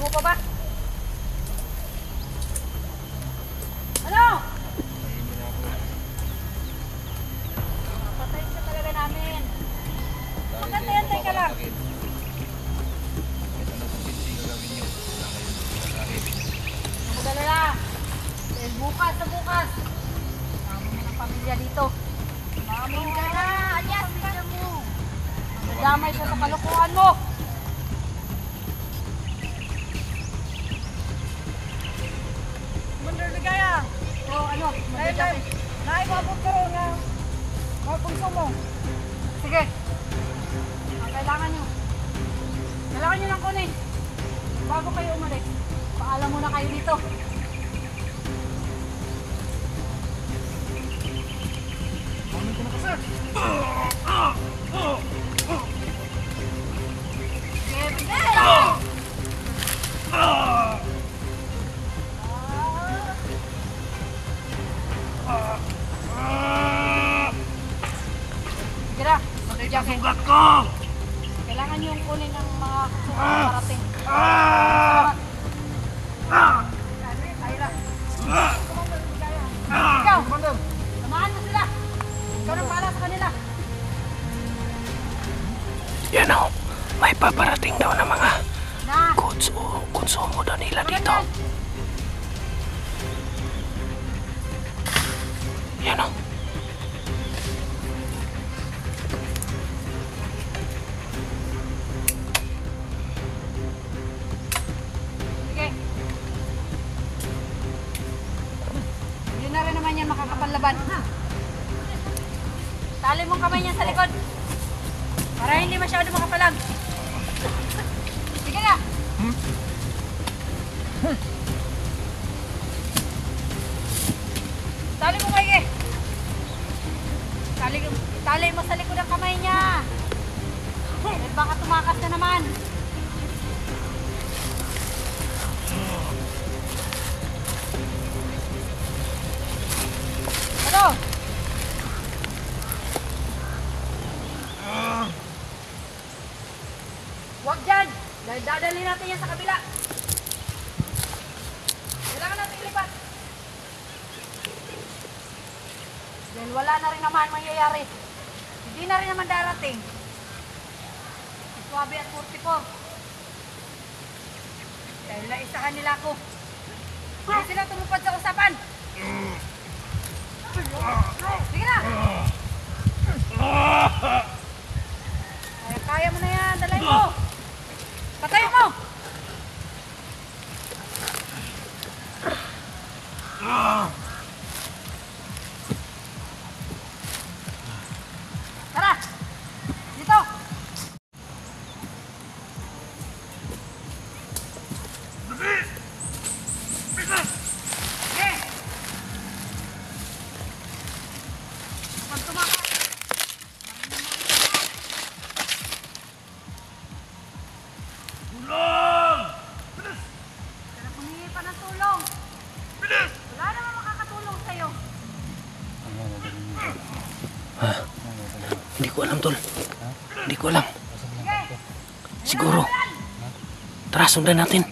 mo pa ba? Ano? Patayin ka talaga namin. Antay ka lang. Magdalala. Dahil bukas na bukas. Mama mo ng pamilya dito. Mama ka na. Alias, pamilya mo. Madamay siya sa kalukuhan mo. Mandar Ligaya. O ano? Magdalala. Naibabot ka rin na konsumo. Sige. Ang kailangan nyo. Kailangan nyo lang kunin. Bago kayo umalis. Paalam muna kayo dito. Amin ko na kasi. Sige, bigay! Sige na. Mag-jacket. Sugat ko! Kailangan nyo kunin ang mga sukat na parating. Salamat. Ayra. Ikaw, samahan mo sila. Ikaw nang pala sa kanila. Yan o, may paparating daw na mga Na! goods o konsumo daw nila dito. Yan o. Sige. Hindi na rin naman yan makakapanlaban. Tali mong kamay niya sa likod. Para hindi masyado makapalag. Sige na. Tali mo kayo. Tali mo sa likod ang kamay niya. Eh, baka tumakas na naman. Ano? Huwag dyan! Dahil dadalhin natin yan sa kabila. Kailangan natin ilipat. Dahil wala na rin naman mangyayari. Hindi na rin naman darating. Swabe at 44. Dahil naisahan nila ako. Hindi sila tumupad sa usapan. Sige na! Kaya mo na yan. Dalay mo! Patay mo! Tara! Dito! Sige! Pag tumakas! Kaya humingi pa ng tulong. Wala naman makakatulong sa'yo. Hindi ko alam, tol. Hindi ko alam. Sige! Siguro. Tara, sundan natin.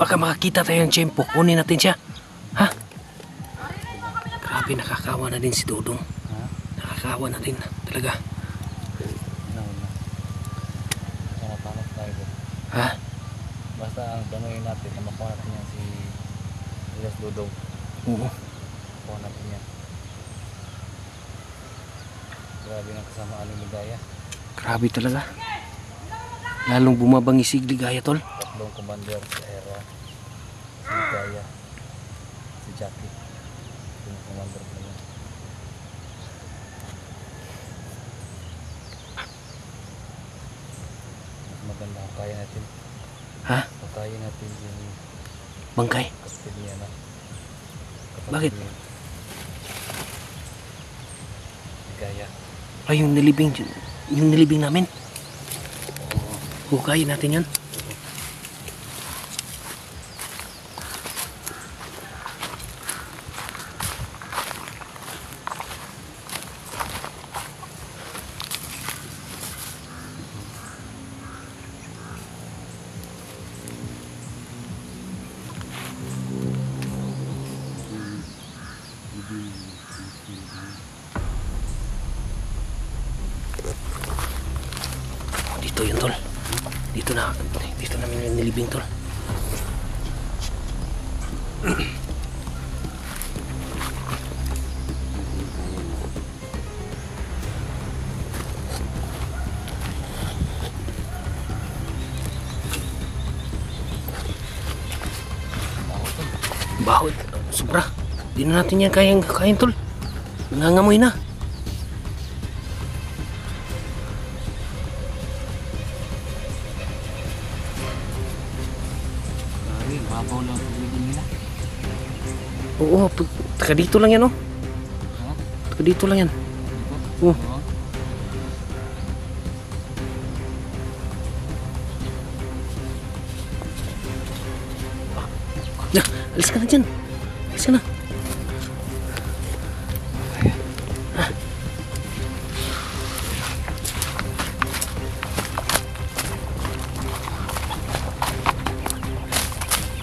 Baka makakita tayo ng tiyempo. Kunin natin siya. Ha? Grabe, nakakawa na din si Dudong. Nakakawa na din. Talaga. Paano tayo doon? Ha? Basta ang planuin natin na makuha natin yan si Elias Dudong. Oo. Makuha natin yan. Grabe ng kasama Aling Ligaya. Grabe talaga. Lalong bumabangis si Ligaya, tol. Tatlong commander sa era. Si Ligaya. Si Jackie. Yung commander ko niya. Mas maganda kung kaya natin. Ha? Kung kaya natin yung Bangkay? Castellana. Bakit? Ligaya. Ay, yung nilibing namin. Hukayin natin yan. dito yun, tol. Dito namin yung nilibing, tol. Baho, sobra. Di na natin yan kayang kain, tol. Nangangamoy na. Grabe, babaw lang ang tubig nila. Oo, taka dito lang yan, oh. Ha? Taka dito lang yan. Dito? Oo. Ya, alis ka na dyan. Alis ka na.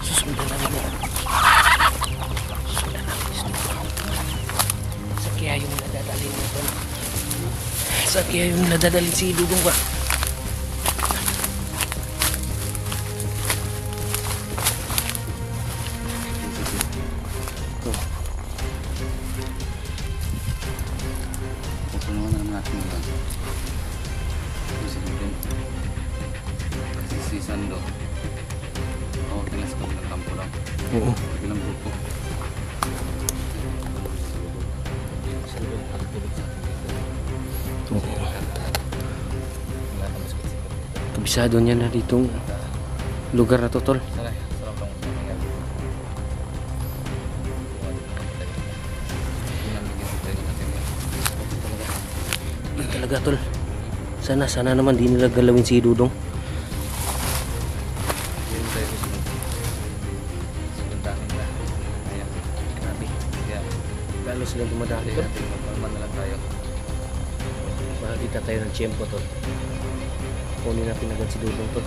Susundan namin mo. Susundan namin si Dudong. Saan kaya yung nadadalhin nito? Saan kaya yung nadadalhin si Dudong ba? Pupunuan na naman natin yun. Kasi din. Kasi si Sando. Oo, tinas kami ng kampo lang. Oo. Ilang grupo. Oo. Kabisado niya na ditong lugar na to, tol. Saray, sarap lang sa mga yan. Pinamigyan tayo natin yan. Yun talaga, tol. Sana naman di nila galawin si Dudong. Yun tayo susunod. Susundahin na. Ayan. Grabe. Kaya, Lalo silang dumadami, hindi tol. natin magpalman na lang tayo. Makakita tayo ng tiyempo, tol. Kunin natin agad si Dudong, tol.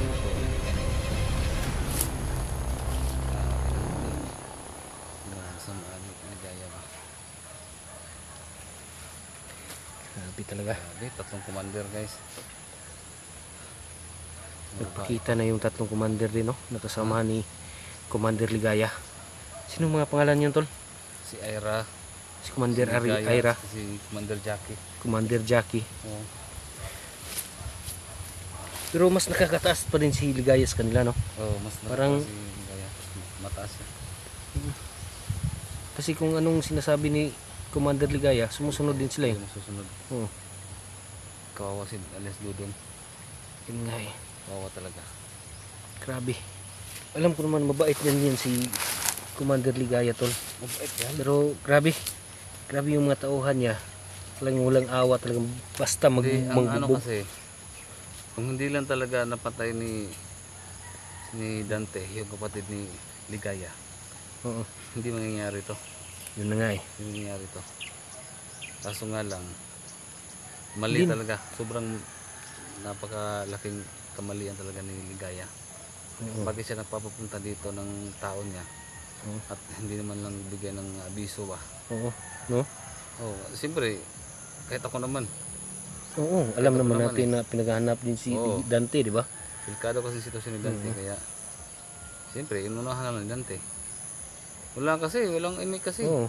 Nagaya ba? Grabe talaga. Grabe, tatlong commander guys. Nagpakita na yung tatlong commander din, no? Nakasama ni Commander Ligaya. Sinong mga pangalan yun, tol? Si Ira, Si Commander si Ligaya, Aira, si Commander Jackie. Commander Jackie. Oo. Pero mas nakakataas pa din si Ligaya sa kanila, no? Oh, mas Parang- si Ligaya. Mataas siya. Kasi kung anong sinasabi ni Commander Ligaya, sumusunod din sila, eh. Yung susunod. Oo. Kawawa si Alias Dudon. Yun nga, eh. Kawawa talaga. Grabe. Alam ko naman mabait yan si Commander Ligaya, tol. Mabait yan. Pero grabe. Grabe yung mga tauhan niya. Talagang walang awa, talagang basta Hindi, ang ano mangbubog. kasi, kung hindi lang talaga napatay ni Dante, yung kapatid ni Ligaya, Oo. hindi mangyayari to. Yun na nga, eh. Hindi mangyayari to. Kaso nga lang, mali Hindi- talaga. Sobrang napakalaking kamalian talaga ni Ligaya. Oo. Bakit siya nagpapapunta dito ng tao niya Oo. at hindi naman lang bigyan ng abiso ba? Oo. No? Oh, siyempre, kahit ako naman, Oo. Alam Ito naman naman, natin na pinaghahanap din si Oo. Dante, di ba? delikado kasi sitwasyon ni Dante, Oo. kaya siyempre, inunahan na lang ni Dante. Wala kasi, walang imik kasi. Oo.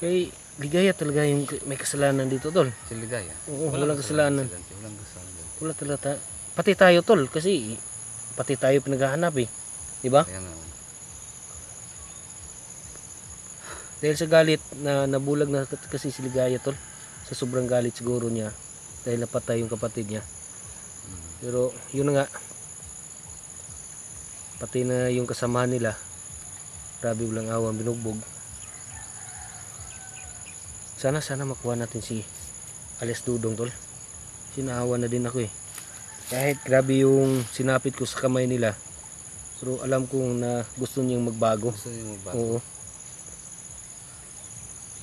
Kay Ligaya talaga yung may kasalanan dito, tol. Si Ligaya. Oo, walang kasalanan. si Dante, walang kasalanan. Wala talaga. Pati tayo, tol. Kasi pati tayo pinaghahanap, eh. Di ba? Kaya nga, Dahil sa galit na nabulag na kasi si Ligaya, tol. Sa sobrang galit siguro niya. Dahil napatay yung kapatid niya. Pero yun na nga. Pati na yung kasama nila. Grabe walang awang binugbog. Sana makuha natin si Alias Dudong, tol. Sinaawa na din ako, eh. Kahit grabe yung sinapit ko sa kamay nila. Pero alam kong na gusto niyang magbago. gusto niyo magbago. Oo.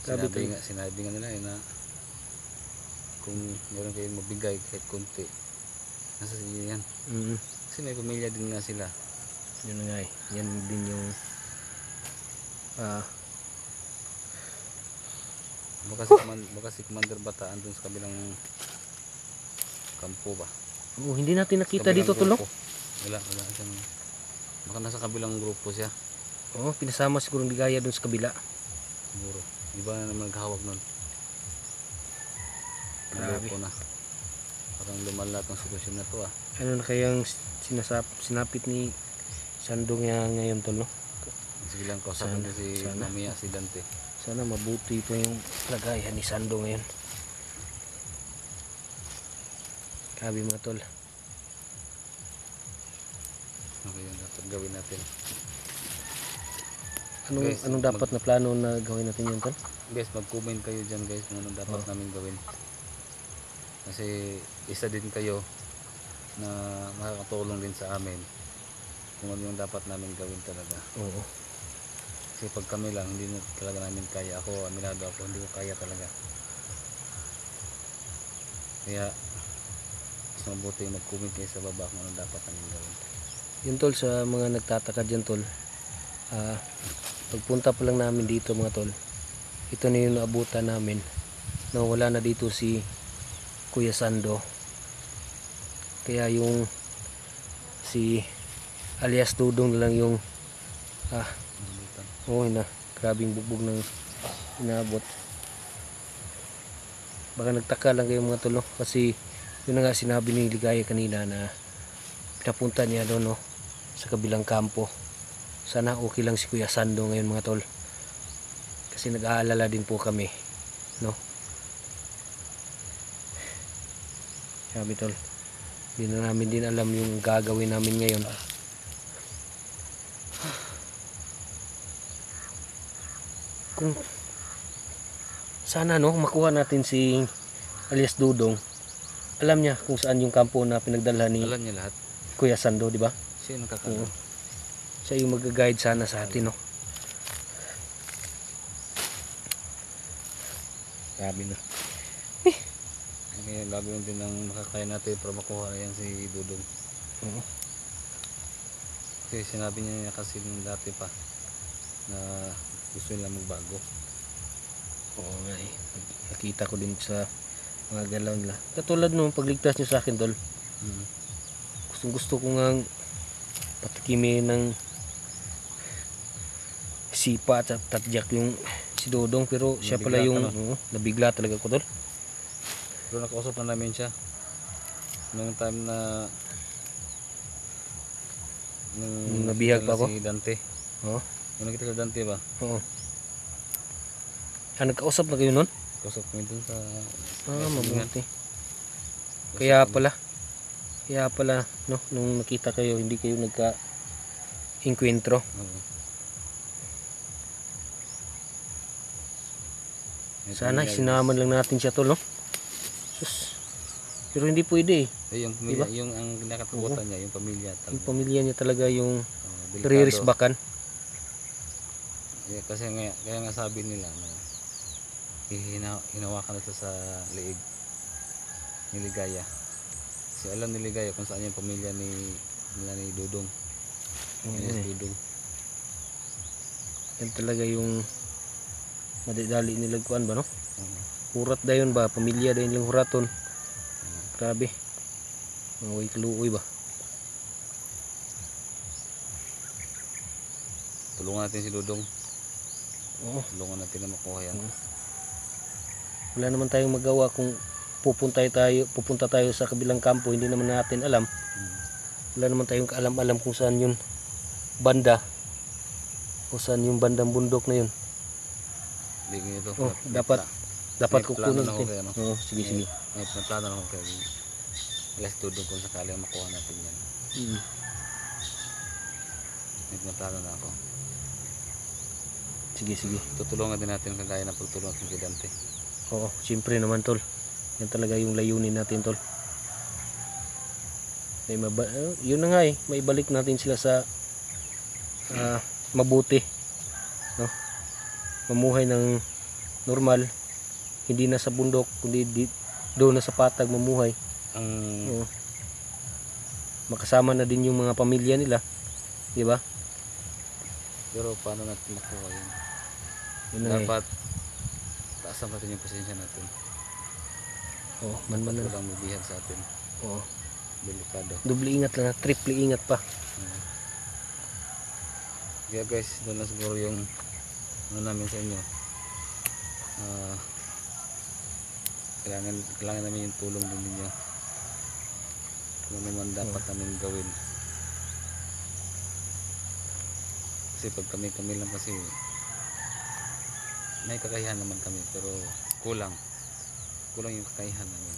Grabe Sinabi nga nila na kung meron kayong mabigay kahit konti, nasa inyo yan. Mm, Kasi may pamilya din nga sila. yun na nga, eh. Yan din yung Baka si Commander Bataan dun sa kabilang kampo ba? Oo, hindi natin nakita Kabilang dito tol, no? grupo. Wala siyang... Baka nasa kabilang grupo siya. Oo, pinasama siguro ng ligaya doon sa kabila. Siguro. Iba na naman naghawak nun. Grabe. Loko na. Parang lumalat ang sitwasyon na to ah. Ano na kayang sinapit ni Sandong niya ngayon tol, no? Sige lang, kausapin Sana, niya si sana. mamaya si Dante. Sana mabuti pa yung lagayan ni Sandong ngayon. Grabe mga tol. Ano yung dapat gawin natin? Anong dapat na plano na gawin natin yun tol? Guys, mag-comment kayo dyan guys kung anong dapat namin gawin. Kasi isa din kayo na makakatulong din sa amin kung ano yung dapat namin gawin talaga. Oo. Kasi pag kami lang, hindi na talaga namin kaya. Ako, aminado ako, hindi ko kaya talaga. Kaya, mas mabuti mag-comment kayo sa baba kung anong dapat namin gawin. Yun tol, sa mga nagtataka dyan tol, pagpunta pa lang namin dito mga tol, ito na yung naabutan namin na wala na dito si Kuya Sando. Kaya yung si alias Dudong na lang yung na grabing bugbog ng inabot. Baka nagtaka lang kayo mga tol, no? Kasi yun na nga sinabi ni Ligaya kanina na pinapunta niya doon, no, sa kabilang kampo. Sana okay lang si Kuya Sando ngayon mga tol, kasi nag-aalala din po kami, no? Sabi tol, hindi na namin din alam yung gagawin namin ngayon. Kung sana, no, makuha natin si alias Dudong, alam niya kung saan yung kampo na pinagdalhan ni Alam niya lahat. Kuya Sando, di ba? Siya yung nakakaalam. Siya yung mag-guide sana sa atin, no? Sabi na. Kaya gagawin din ng makakaya natin para makuha yan si Dudong. Oo. Kasi sinabi niya kasi nung dati pa na gusto nila magbago. Oo nga eh. Nakita ko din sa mga galaw nila. Katulad nung pagligtas niyo sa akin, tol. Gustong gusto ko nga patikimin ng sipa at tatjak yung si Dodong, pero siya pala Nabigla yung ka, no? nabigla talaga ko, tol. Pero nakausap na namin siya nung time na Nung nabihag pa ako? si Dante. Oo. Nung nakita sa Dante ba? Oo. Nagkausap na kayo nun? Kausap kami dun sa Mabuti. Kaya pala, no, nung nakita kayo, hindi kayo nagka-inkwentro. Oo. Sana sinaman lang natin siya, tol, no? Sus. Pero hindi pwede eh. Yung pamilya, Diba? yung ang nakatakutan niya, yung pamilya Yung talaga. pamilya niya talaga yung Delikado. ririsbakan. Kasi kaya nga sabi nila na hinawakan ito sa liig ni Ligaya. Kasi alam ni Ligaya kung saan yung pamilya nila ni Dudong. Alias Dudong. Yan talaga yung madidali nilang kuan ba, no? Oo. Hurat dayon ba? Pamilya dayon lang huraton. Grabe. Mga kaluoy ba? Tulungan natin si Dudong. Oo. Tulungan natin na makuha yan. Wala naman tayong magawa kung pupunta tayo sa kabilang kampo, hindi naman natin alam. Wala naman tayong kaalam-alam kung saan yung banda o saan yung bandang bundok na yun. Hindi ito. Oh, dapat kukunin natin. natin. Oo, sige. May plano na ako kayo. Alias Dudong kung sakaling makuha natin yan. May plano na ako. Sige. Tutulungan din natin kagaya na pagtulungan kay Dante. Oo, siyempre naman, tol. Yan talaga yung layunin natin, tol. Yun na nga eh, maibalik natin sila sa mabuti, no? Mamuhay ng normal, hindi na sa bundok kundi doon na sa patag mamuhay. Oo. Makasama na din yung mga pamilya nila, di ba? Pero paano natin makuha yun? Yun na Dapat taasan natin yung pasensya natin. Oo, man Walang mabihag sa atin. Oo. delikado. Doble ingat lang, triple ingat pa. Kaya guys, ito na siguro yung ano namin sa inyo. Kailangan namin yung tulong din ninyo. Kung ano man dapat namin gawin. Kasi pag kami lang kasi may kakayahan naman kami, pero kulang yung kakayahan namin.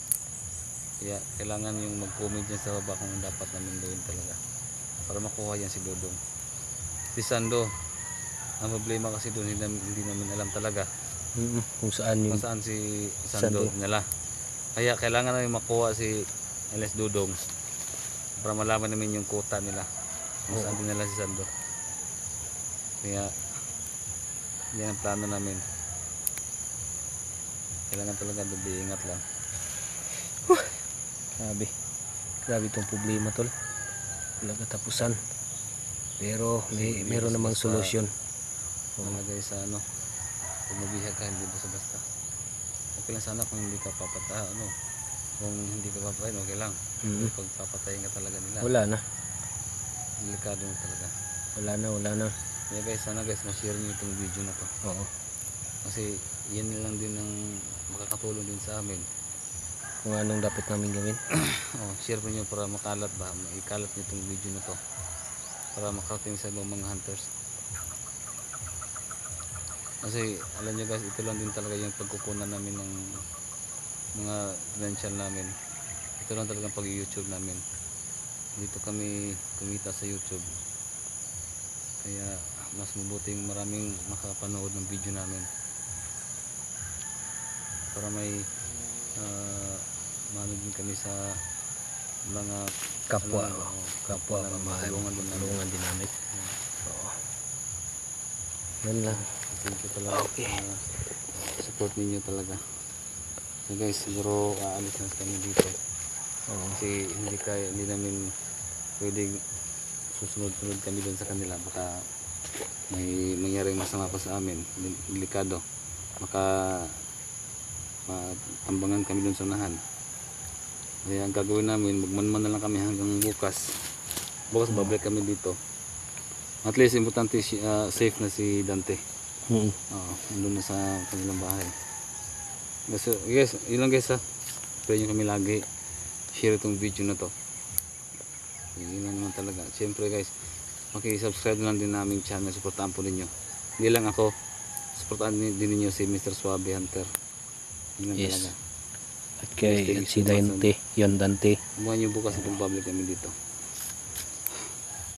Kaya kailangan yung mag-comment dyan sa baba kung dapat namin gawin talaga para makuha yan si Dodong. Si Sando, ang problema kasi doon hindi namin alam talaga Kung saan yung kung saan si Sando nila. Kaya kailangan namin makuha si LS Dodong para malaman namin yung quota nila kung saan dinala si Sando. Kaya yan ang plano namin. Kailangan talaga doble ingat lang. grabe itong problema tol, wala katapusan, pero meron namang solusyon. Nalagay sa ano, kung mabihag ka hindi basta-basta. Okay lang sana kung hindi ka papatay, kung hindi ka papatayin okay lang. Pag papatayin ka talaga nila, Wala na, delikado na talaga. wala na. Kaya guys, sana guys ma-share niyo itong video na to. Oo, Kasi yan lang din ang makakatulong din sa amin. kung anong dapat namin gawin. Share po niyo para makalat ba, maikalat niyo itong video na to para makarating sa ibang mga hunters. Kasi alam niyo guys, ito lang din talaga yung pagkukunan namin ng mga credential namin. Ito lang talaga ang pag-YouTube namin. Dito kami kumita sa YouTube. Kaya mas mabuting maraming makapanood ng video namin para may maano din kami sa mga Kapwa, tulungan din namin. Oo. Yan lang. Thank you talaga. Support ninyo talaga. So guys, siguro aalis na kami dito. Oo. Kasi hindi namin pwedeng susunod-sunod kami doon sa kanila. Baka may mangyaring masama pa sa amin. Delikado. Baka matambangan kami doon sa unahan. Kaya ang gagawin namin, magmanman na lang kami hanggang bukas. Bukas babalik kami dito. At least importante safe na si Dante. Nandun na sa kanilang bahay. So, yes, yun lang guys ha. Pwede nyo kami lagi share itong video na to. Yun lang naman talaga. Siyempre guys, subscribe lang din namin channel. Supportahan po ninyo. Hindi lang ako, supportahan din ninyo si Mr. Suave Hunter. Yun lang Yes. talaga. At si Dante, yon Dante. Buwan nyo bukas itong public kami dito.